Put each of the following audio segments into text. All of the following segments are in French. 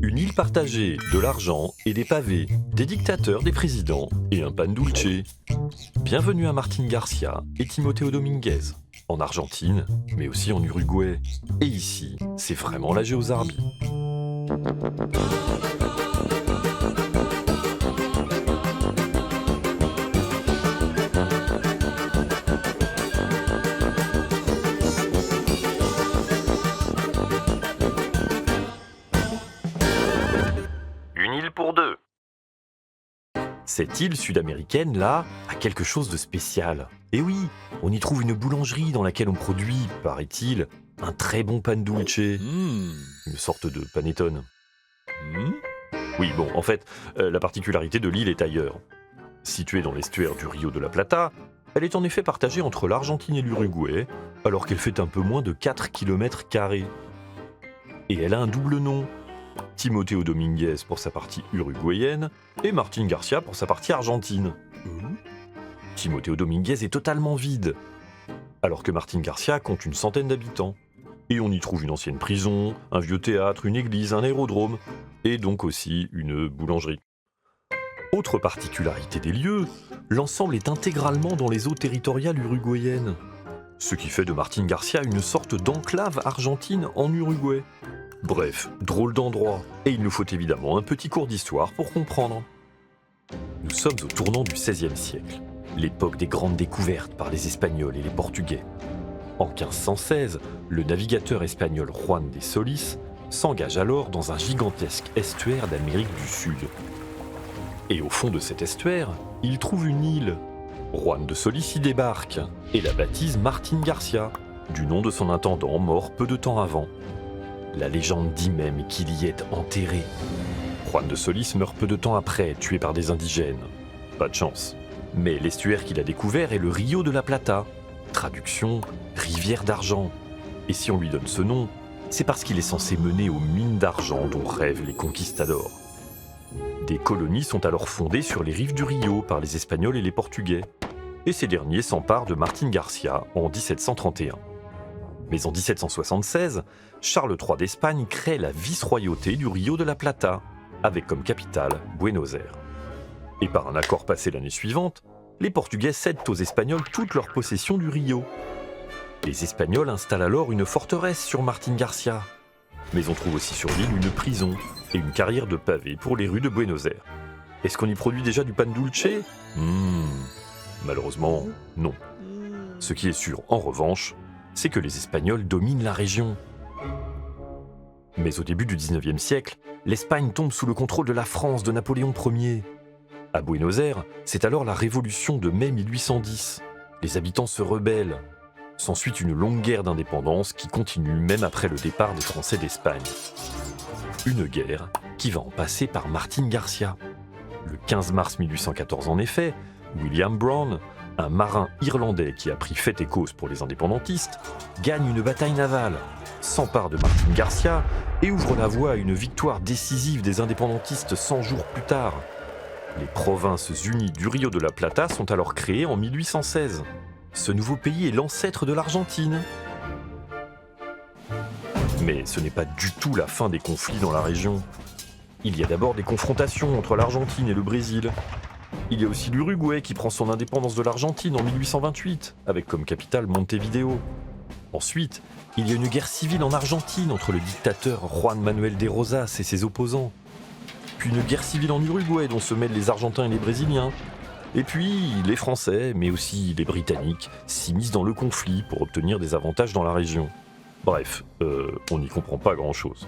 Une île partagée, de l'argent et des pavés, des dictateurs, des présidents et un pan dulce. Bienvenue à Martin Garcia et Timoteo Dominguez, en Argentine, mais aussi en Uruguay. Et ici, c'est vraiment la géozarbie. Une île pour deux. Cette île sud-américaine, là, a quelque chose de spécial. Et oui, on y trouve une boulangerie dans laquelle on produit, paraît-il, un très bon pan dulce, une sorte de panettone. Oui, bon, en fait, la particularité de l'île est ailleurs. Située dans l'estuaire du Rio de la Plata, elle est en effet partagée entre l'Argentine et l'Uruguay, alors qu'elle fait un peu moins de 4 km². Et elle a un double nom. Timoteo Dominguez pour sa partie uruguayenne et Martin Garcia pour sa partie argentine. Timoteo Dominguez est totalement vide, alors que Martin Garcia compte une centaine d'habitants. Et on y trouve une ancienne prison, un vieux théâtre, une église, un aérodrome, et donc aussi une boulangerie. Autre particularité des lieux, l'ensemble est intégralement dans les eaux territoriales uruguayennes, ce qui fait de Martin Garcia une sorte d'enclave argentine en Uruguay. Bref, drôle d'endroit, et il nous faut évidemment un petit cours d'histoire pour comprendre. Nous sommes au tournant du XVIe siècle, l'époque des grandes découvertes par les Espagnols et les Portugais. En 1516, le navigateur espagnol Juan de Solis s'engage alors dans un gigantesque estuaire d'Amérique du Sud. Et au fond de cet estuaire, il trouve une île. Juan de Solis y débarque et la baptise Martin Garcia, du nom de son intendant mort peu de temps avant. La légende dit même qu'il y est enterré. Juan de Solis meurt peu de temps après, tué par des indigènes. Pas de chance. Mais l'estuaire qu'il a découvert est le Rio de la Plata. Traduction, rivière d'argent. Et si on lui donne ce nom, c'est parce qu'il est censé mener aux mines d'argent dont rêvent les conquistadors. Des colonies sont alors fondées sur les rives du Rio par les Espagnols et les Portugais. Et ces derniers s'emparent de Martin Garcia en 1731. Mais en 1776, Charles III d'Espagne crée la vice-royauté du Rio de la Plata, avec comme capitale Buenos Aires. Et par un accord passé l'année suivante, les Portugais cèdent aux Espagnols toute leur possession du Rio. Les Espagnols installent alors une forteresse sur Martin Garcia. Mais on trouve aussi sur l'île une prison et une carrière de pavés pour les rues de Buenos Aires. Est-ce qu'on y produit déjà du pan dulce ? Malheureusement, non. Ce qui est sûr, en revanche, c'est que les Espagnols dominent la région. Mais au début du XIXe siècle, l'Espagne tombe sous le contrôle de la France de Napoléon Ier. À Buenos Aires, c'est alors la révolution de mai 1810. Les habitants se rebellent. S'ensuit une longue guerre d'indépendance qui continue même après le départ des Français d'Espagne. Une guerre qui va en passer par Martin Garcia. Le 15 mars 1814 en effet, William Brown, un marin irlandais qui a pris fait et cause pour les indépendantistes, gagne une bataille navale, s'empare de Martin Garcia et ouvre la voie à une victoire décisive des indépendantistes 100 jours plus tard. Les provinces unies du Rio de la Plata sont alors créées en 1816. Ce nouveau pays est l'ancêtre de l'Argentine. Mais ce n'est pas du tout la fin des conflits dans la région. Il y a d'abord des confrontations entre l'Argentine et le Brésil. Il y a aussi l'Uruguay qui prend son indépendance de l'Argentine en 1828, avec comme capitale Montevideo. Ensuite, il y a une guerre civile en Argentine entre le dictateur Juan Manuel de Rosas et ses opposants. Puis une guerre civile en Uruguay dont se mêlent les Argentins et les Brésiliens. Et puis les Français, mais aussi les Britanniques, s'immiscent dans le conflit pour obtenir des avantages dans la région. Bref, on n'y comprend pas grand-chose.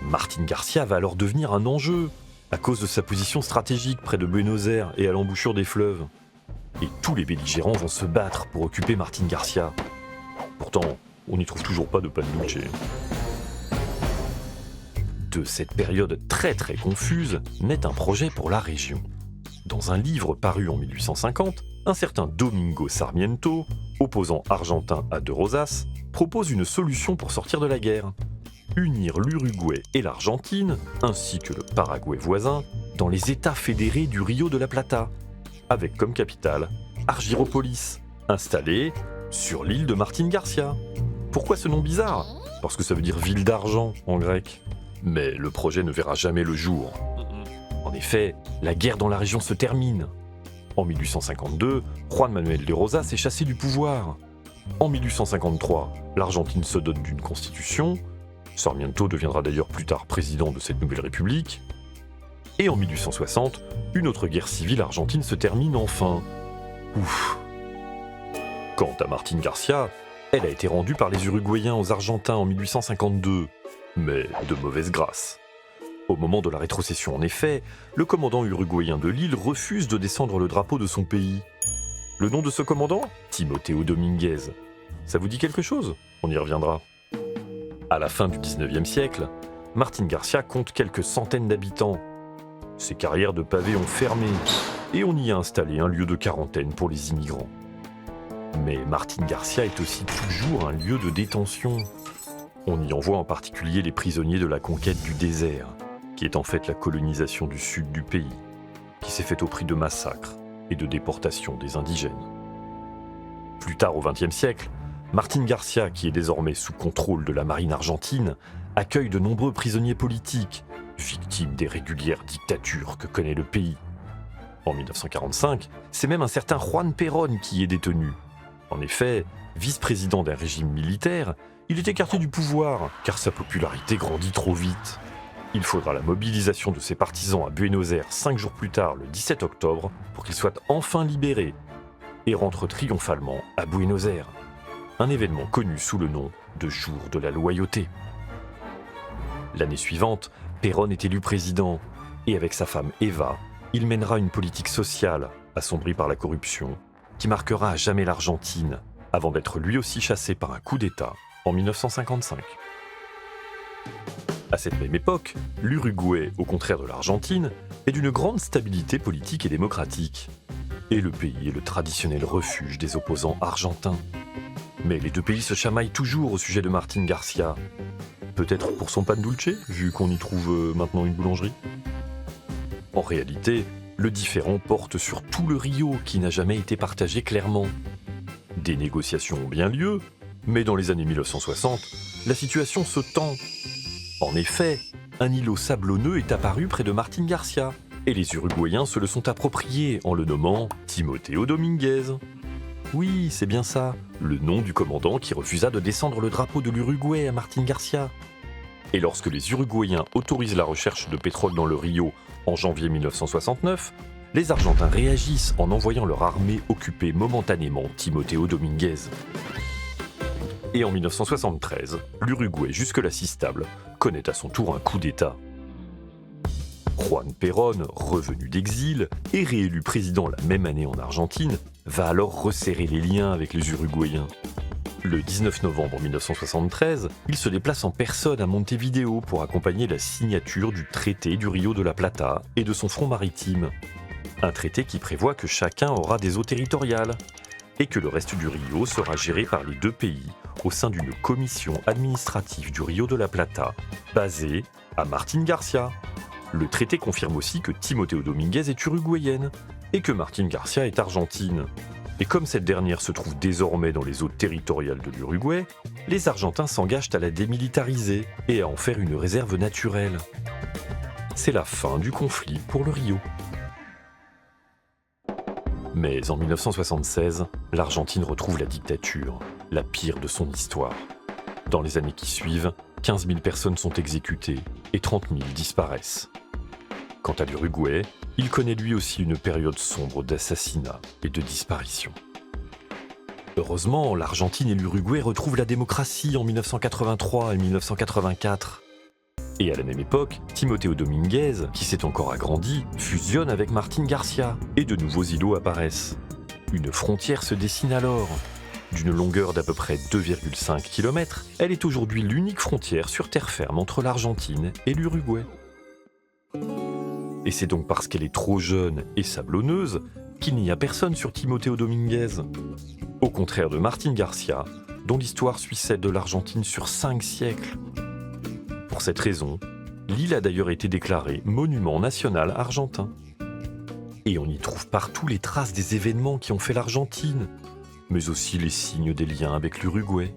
Martin Garcia va alors devenir un enjeu, à cause de sa position stratégique près de Buenos Aires et à l'embouchure des fleuves. Et tous les belligérants vont se battre pour occuper Martin Garcia. Pourtant, on n'y trouve toujours pas de pan dulce. De cette période très confuse naît un projet pour la région. Dans un livre paru en 1850, un certain Domingo Sarmiento, opposant argentin à De Rosas, propose une solution pour sortir de la guerre. Unir l'Uruguay et l'Argentine, ainsi que le Paraguay voisin, dans les États fédérés du Rio de la Plata, avec comme capitale Argyropolis, installée sur l'île de Martin Garcia. Pourquoi ce nom bizarre ? Parce que ça veut dire ville d'argent en grec. Mais le projet ne verra jamais le jour. En effet, la guerre dans la région se termine. En 1852, Juan Manuel de Rosas est chassé du pouvoir. En 1853, l'Argentine se dote d'une constitution. Sarmiento deviendra d'ailleurs plus tard président de cette nouvelle république. Et en 1860, une autre guerre civile argentine se termine enfin. Ouf. Quant à Martín García, elle a été rendue par les Uruguayens aux Argentins en 1852, mais de mauvaise grâce. Au moment de la rétrocession en effet, le commandant uruguayen de l'île refuse de descendre le drapeau de son pays. Le nom de ce commandant ? Timoteo Dominguez. Ça vous dit quelque chose ? On y reviendra. À la fin du 19e siècle, Martín García compte quelques centaines d'habitants. Ses carrières de pavés ont fermé et on y a installé un lieu de quarantaine pour les immigrants. Mais Martín García est aussi toujours un lieu de détention. On y envoie en particulier les prisonniers de la conquête du désert, qui est en fait la colonisation du sud du pays, qui s'est faite au prix de massacres et de déportation des indigènes. Plus tard au XXe siècle, Martín García, qui est désormais sous contrôle de la marine argentine, accueille de nombreux prisonniers politiques, victimes des régulières dictatures que connaît le pays. En 1945, c'est même un certain Juan Perón qui est détenu. En effet, vice-président d'un régime militaire, il est écarté du pouvoir, car sa popularité grandit trop vite. Il faudra la mobilisation de ses partisans à Buenos Aires 5 jours plus tard, le 17 octobre, pour qu'il soit enfin libéré et rentre triomphalement à Buenos Aires. Un événement connu sous le nom de Jour de la loyauté. L'année suivante, Perón est élu président, et avec sa femme Eva, il mènera une politique sociale, assombrie par la corruption, qui marquera à jamais l'Argentine, avant d'être lui aussi chassé par un coup d'État en 1955. À cette même époque, l'Uruguay, au contraire de l'Argentine, est d'une grande stabilité politique et démocratique. Et le pays est le traditionnel refuge des opposants argentins. Mais les deux pays se chamaillent toujours au sujet de Martín García. Peut-être pour son pan dulce, vu qu'on y trouve maintenant une boulangerie ? En réalité, le différend porte sur tout le Rio qui n'a jamais été partagé clairement. Des négociations ont bien lieu, mais dans les années 1960, la situation se tend. En effet, un îlot sablonneux est apparu près de Martín García, et les Uruguayens se le sont appropriés en le nommant Timoteo Dominguez. Oui, c'est bien ça, le nom du commandant qui refusa de descendre le drapeau de l'Uruguay à Martín García. Et lorsque les Uruguayens autorisent la recherche de pétrole dans le Rio en janvier 1969, les Argentins réagissent en envoyant leur armée occuper momentanément Timoteo Dominguez. Et en 1973, l'Uruguay, jusque-là si stable, connaît à son tour un coup d'État. Juan Perón, revenu d'exil et réélu président la même année en Argentine, va alors resserrer les liens avec les Uruguayens. Le 19 novembre 1973, il se déplace en personne à Montevideo pour accompagner la signature du traité du Rio de la Plata et de son front maritime. Un traité qui prévoit que chacun aura des eaux territoriales et que le reste du Rio sera géré par les deux pays au sein d'une commission administrative du Rio de la Plata, basée à Martín García. Le traité confirme aussi que Timoteo Dominguez est uruguayenne et que Martín García est argentine. Et comme cette dernière se trouve désormais dans les eaux territoriales de l'Uruguay, les Argentins s'engagent à la démilitariser et à en faire une réserve naturelle. C'est la fin du conflit pour le Rio. Mais en 1976, l'Argentine retrouve la dictature, la pire de son histoire. Dans les années qui suivent, 15 000 personnes sont exécutées et 30 000 disparaissent. Quant à l'Uruguay, il connaît lui aussi une période sombre d'assassinats et de disparitions. Heureusement, l'Argentine et l'Uruguay retrouvent la démocratie en 1983 et 1984. Et à la même époque, Timoteo Dominguez, qui s'est encore agrandi, fusionne avec Martín García et de nouveaux îlots apparaissent. Une frontière se dessine alors. D'une longueur d'à peu près 2,5 km, elle est aujourd'hui l'unique frontière sur terre ferme entre l'Argentine et l'Uruguay. Et c'est donc parce qu'elle est trop jeune et sablonneuse qu'il n'y a personne sur Timoteo Dominguez. Au contraire de Martín García, dont l'histoire suit celle de l'Argentine sur 5 siècles. Pour cette raison, l'île a d'ailleurs été déclarée monument national argentin. Et on y trouve partout les traces des événements qui ont fait l'Argentine, mais aussi les signes des liens avec l'Uruguay.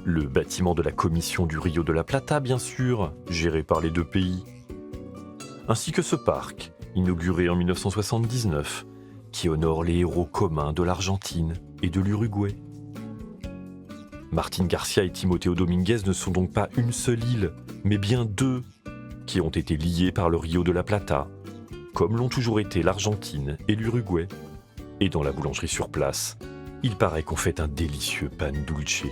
Le bâtiment de la Commission du Rio de la Plata, bien sûr, géré par les deux pays. Ainsi que ce parc, inauguré en 1979, qui honore les héros communs de l'Argentine et de l'Uruguay. Martin Garcia et Timoteo Dominguez ne sont donc pas une seule île, mais bien deux, qui ont été liés par le Rio de la Plata, comme l'ont toujours été l'Argentine et l'Uruguay. Et dans la boulangerie sur place, il paraît qu'on fait un délicieux pan dulce.